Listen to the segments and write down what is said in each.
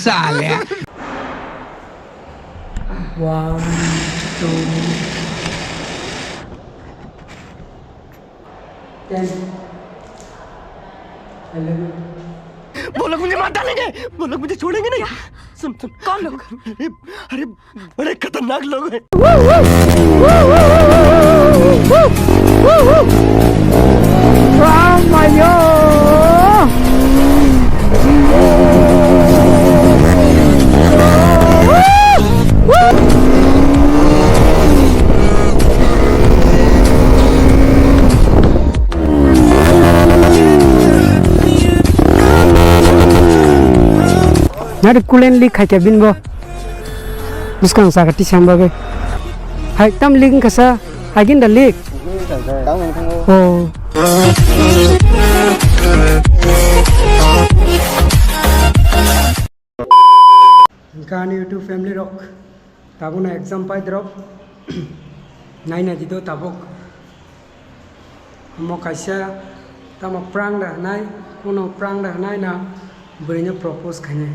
साले 1 2 10 11 वो लोग मुझे मार डालेंगे, वो लोग मुझे छोड़ेंगे नहीं। सुन सुन, कौन लोग? अरे बड़े खतरनाक लोग हैं। Nari kulen lik hai cabin bo, muskang sakati samba be. Hai tam lik kasa, agin dah lik. Oh. Kan YouTube family rock, tabu na exam pai drop, nai na jido tabuk. Mo kaisa, tamu prang dah nai, kuno prang dah nai na, berinya propose kanya.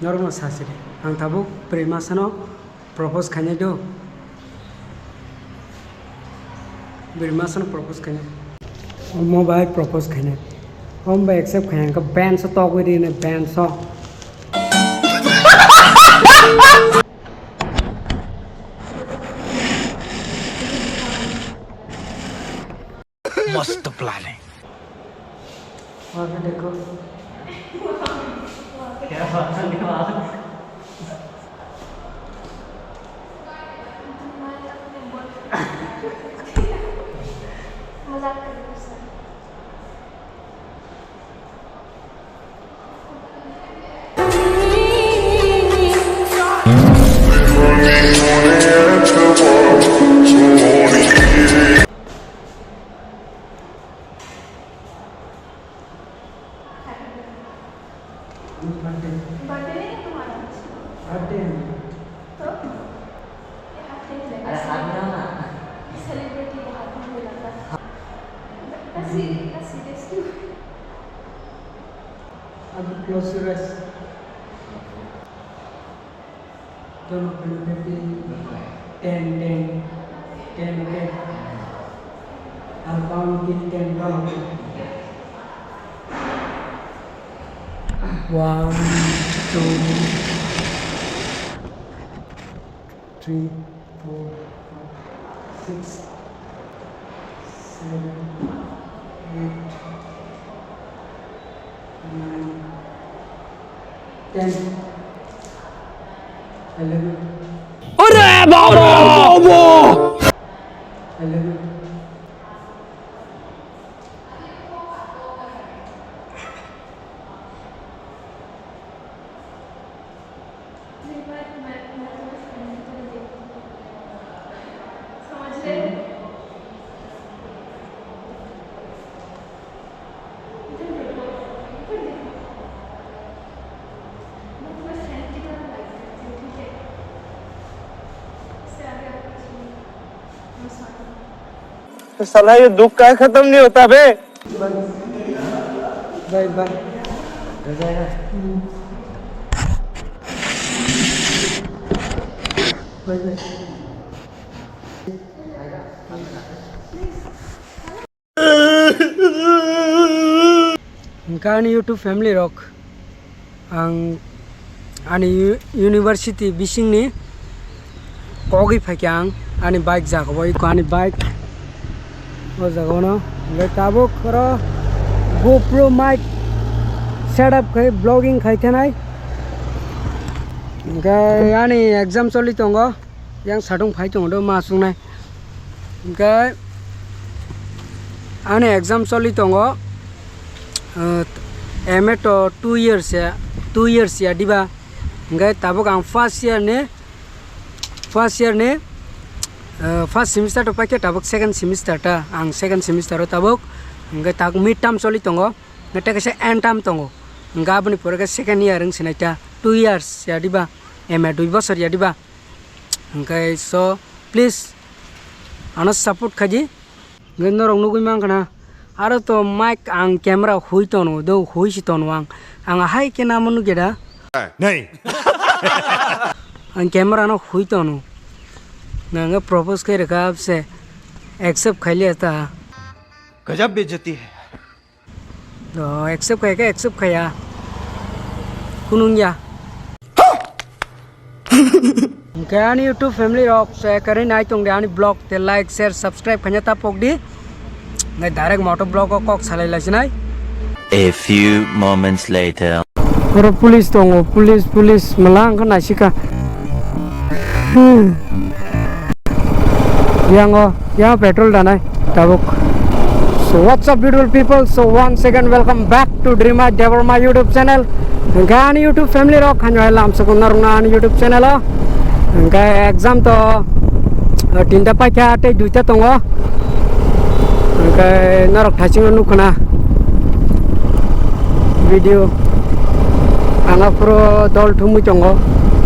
Normal sasiri, ang tabuk premasano propose kanya do. Premasano propose kanya. Mobile propose kanya. Om ba accept kanya ka band so talk with in a band so. मस्त plan है आगे देखो क्या बात है मजाक कर रही हूँ सर। बर्थडे नहीं है तुम्हारा? बर्थडे तो अरे हाथ मिलाना सेलिब्रिटी का हाथ में मिलाता सीरियसली अब क्लोज टू रस दोनों पे 10 okay I'll count till 10 down 1 2 3 4 5 6 7 8 9 10 11 अरे बाबा 11 समझ रहे हो? साला ये दुख का खत्म नहीं होता बे। बाय बाय हो जाएगा। Bye bye Kan YouTube family rock ang ani university bising ni kogi phakyang ani bike jagabo ko ani bike o jagono le tabo karo GoPro mic setup khai vlogging khai thanai ga ani exam choli tongo yang sadung phai tongo do ma sungnai ga ani exam choli tongo MA to 2 years ya diba ngai tabok ang first year ne first semester to pakai tabok second semester ta ang second semester ro tabok ngai tak mid term choli tongo ngai kaisa end term tongo nga bani pore second year ang sinaita 2 years ya diba MA 2 bosor ya diba ngai so please ana support khaji ngai norong nugui mang kana aro to mic ang camera hui tono do hui si tono ang hai ke namunu geda नहीं ang camera no hui to no nanga propose kai raka आपसे accept khai लिया था गजब बेइज्जती है तो accept kai ka accept khaya kunung ya kan YouTube family rock share kare nai tong ani blog te like share subscribe khanya ta pok di ngai direct motor blog ko kok salai la sinai A few moments later. Ora police tongo police malang kan asika yango ya petrol danai tabuk. So what's up beautiful people, so once again welcome back to Dreama Devarma YouTube channel gan YouTube family rock hanyo lam sakunar nan YouTube channel ga exam to tinta pa kya te duita tongo ga narok thaching nu kana video anga pro dol thumu chongo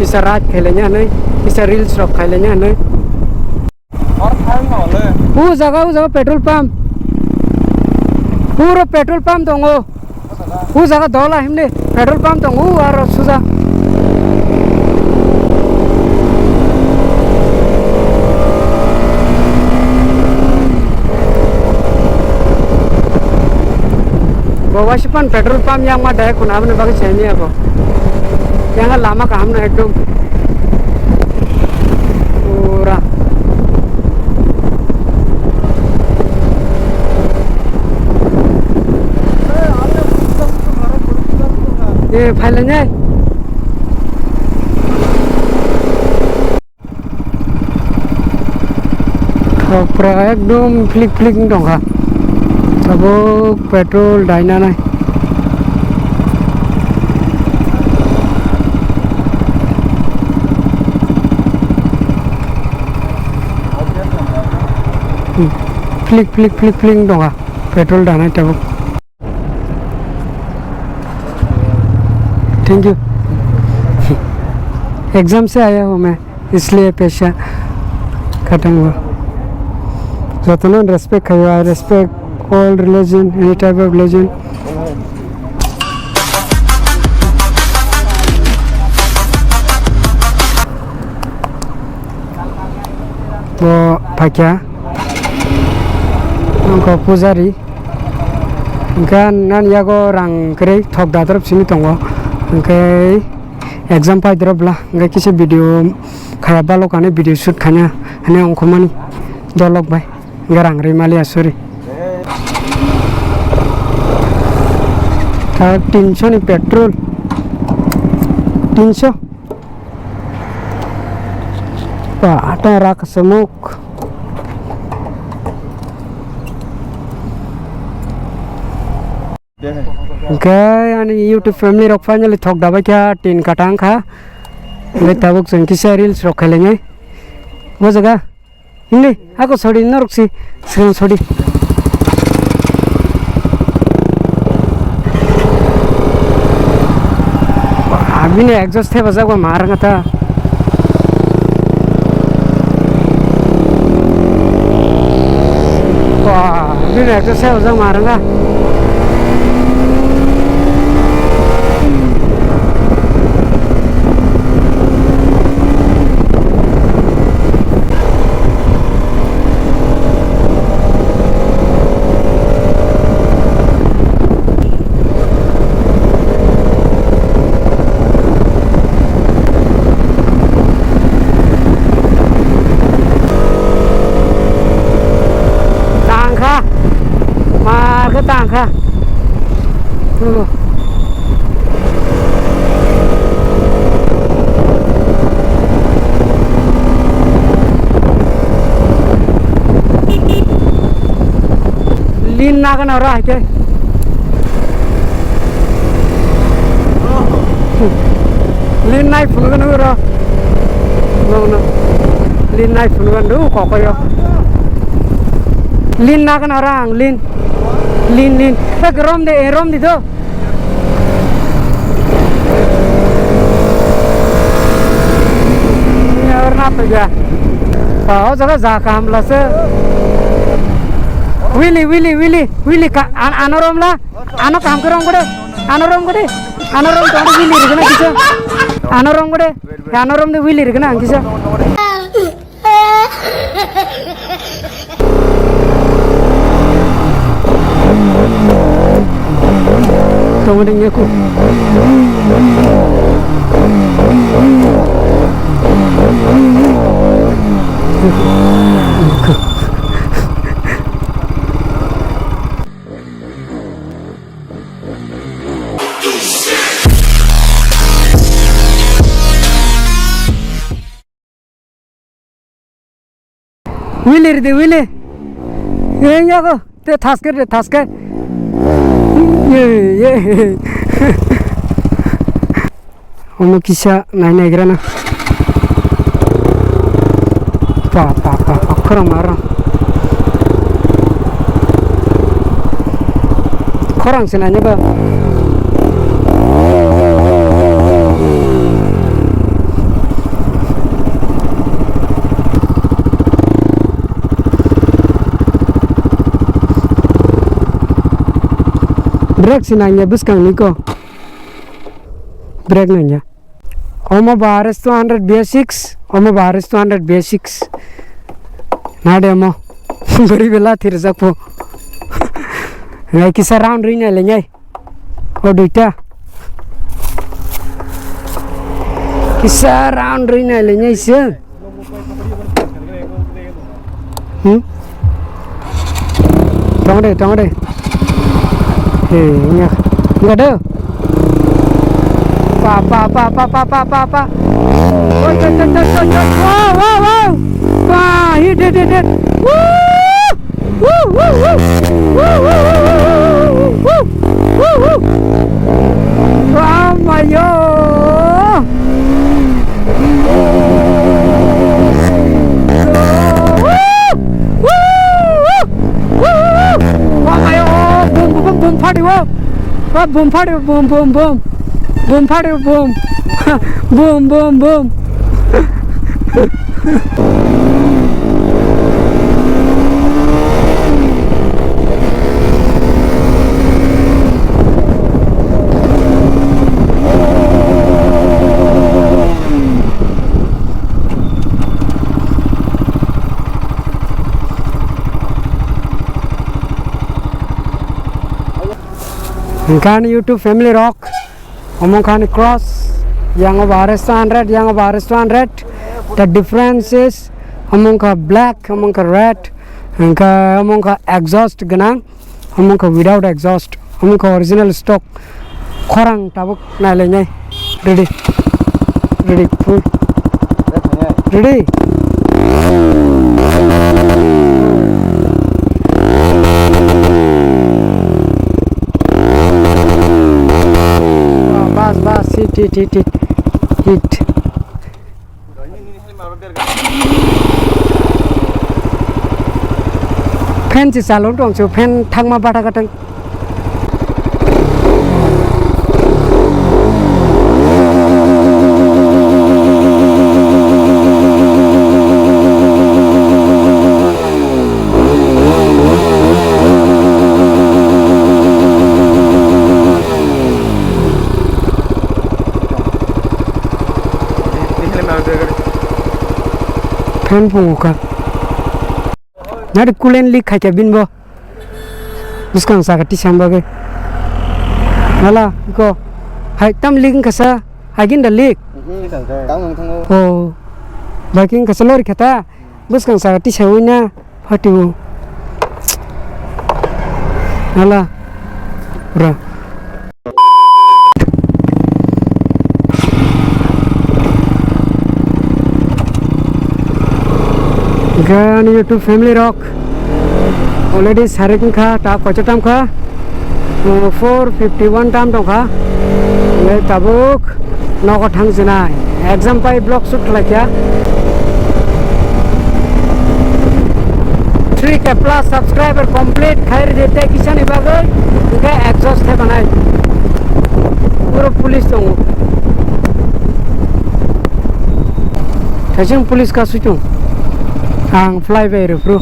isa rat khelenya nai isa reels rok khelenya nai और fine होले उ जगह petrol pump पूरा petrol pump दंगो उ जगह दोला हमने petrol pump दंगो और सुजा Bawaspan petrol pump yang mah daya kuna abne bagai seni apa yang lama kaham na ekdom pura ये फाइलnya pura ekdom flik dong ha sabuk petrol daina nai flik dong ha petrol daina sabuk thank you exam से आया हूँ मैं इसलिए पेशा खत्म हुआ जतना रेस्पेक्ट है respect all religion, any type of religion. वो पाक्या उनको पुजारी kan nan yago rang kere thok da tarap sini tongo kai exam pai drop la ngai kisi video khaya balo kane video shoot khanya ane ongkhomani dolok bai garang ri mali asuri 300 nih petrol 300 wah ada rak semuk okay ani YouTube family rock finally thok dabai kya tin katang kha ngai tabuk jeng kisa reels rock khelenge wo jaga hindi ako chodi na ruksi sen chodi अभी ने exhaust थे बजा को मारंगा था वाह अभी ने exhaust थे बजा मारंगा tang kha lin na kan ora ke lin nai phun kan ora no lin nai phun kan du ko ko yo lin na kan orang lin tak rom di tu ini orang apa ya kau jaga jaka hamla se Willy ka anorom la ano kam kerom kode anorom kode Anorom to wili rigana kisa. Anorom gede. Anorom de wili rigana kisa. Tunggu deh aku. Wheeler de wheeler. Yang aku. Te tasker. Yeah. Omo kisah nanya gerana. Pa. Korang marah. Korang sih nanya ba. Brake sih nanya bus kang niko. Brake nanya. Omo baris 200 basics. Omo baris 200 basics. Nade omo. Beri bela thir zakpo. Ngai kisa round ring le ngai. O duita. Kisa round ring le ngai se. Tong deh. Nya. Enggak ada. Pa. Oi. Wow. Wah, hit. Woo. Mayo. Boom party. Boom party. Boom party. Boom. Kan YouTube Family Rock. Omong kan cross. Yang baris 200, yang baris 200. The difference is omong ka black, omong ka red, omong ka exhaust ganang, omong ka without exhaust, omong ka original stock. Korang tabuk na lenyai. Ready. Full. Ready. Bas hit. Fan chỉ xả lốm chiều fan thăng mà bata katang. Fan punguka. Nari kulen leak khai cabin bo. Buskang sakati sambage. Nala ko. Hai tam leak kasa. Hagin da leak. Oh. Baking kasa lori kata. Buskang sakati sawina phatibu. Nala. Ura. Gan YouTube Family Rock already saring kha ta kochatam kha 451 tam dong kha le tabuk nogo thang jina exam pai block shoot khalakya 3k plus subscriber complete khair dete kisan ibagai ke exhaust the banai puro police dong kajang police ka suchung ang flyby bro.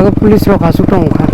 bago police rok asuk tong kha.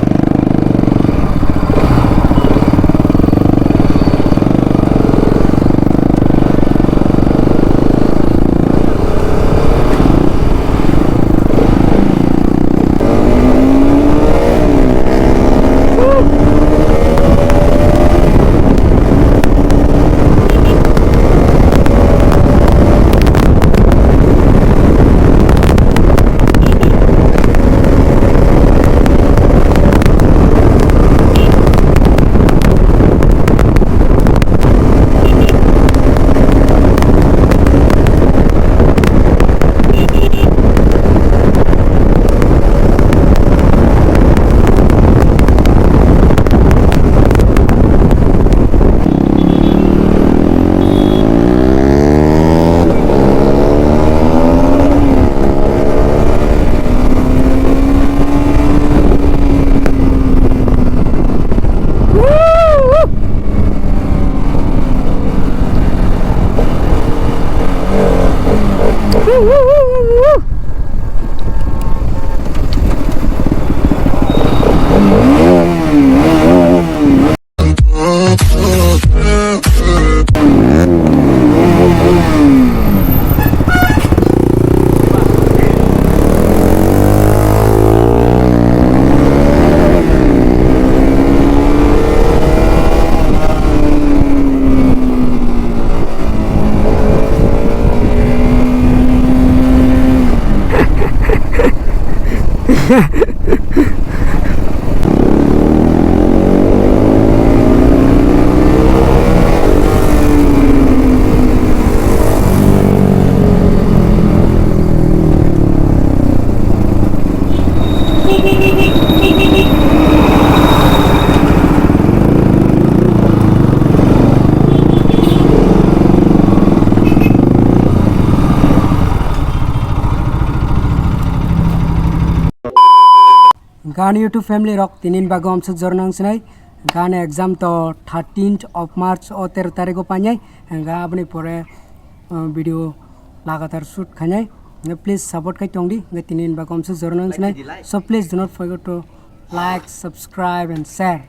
Gani YouTube family rock tinin bago amsuk jornang sinai gane exam to 13th of March o 13 tariko panyai ga apni pore video lagatar shoot khanyai please support kai tongdi ga tinin bago amsuk jornang sinai so please do not forget to like subscribe and share